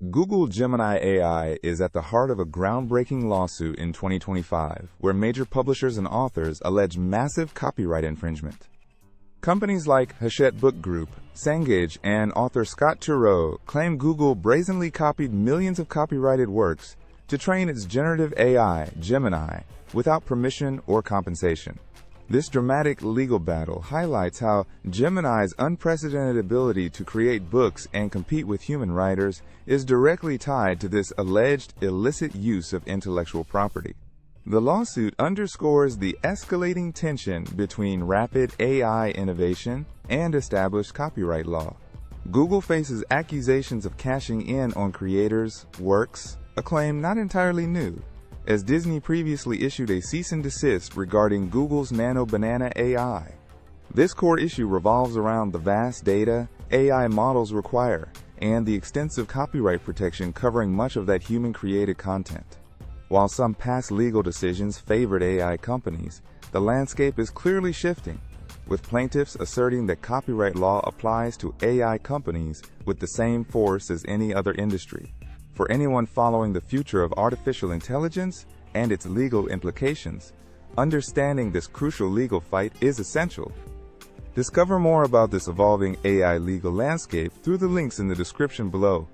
Google Gemini AI is at the heart of a groundbreaking lawsuit in 2025, where major publishers and authors allege massive copyright infringement. Companies like Hachette Book Group, Cengage, and author Scott Turow claim Google brazenly copied millions of copyrighted works to train its generative AI, Gemini, without permission or compensation. This dramatic legal battle highlights how Gemini's unprecedented ability to create books and compete with human writers is directly tied to this alleged illicit use of intellectual property. The lawsuit underscores the escalating tension between rapid AI innovation and established copyright law. Google faces accusations of cashing in on creators' works, a claim not entirely new, as Disney previously issued a cease and desist regarding Google's Nano Banana AI. This core issue revolves around the vast data AI models require and the extensive copyright protection covering much of that human-created content. While some past legal decisions favored AI companies, the landscape is clearly shifting, with plaintiffs asserting that copyright law applies to AI companies with the same force as any other industry. For anyone following the future of artificial intelligence and its legal implications, understanding this crucial legal fight is essential. Discover more about this evolving AI legal landscape through the links in the description below.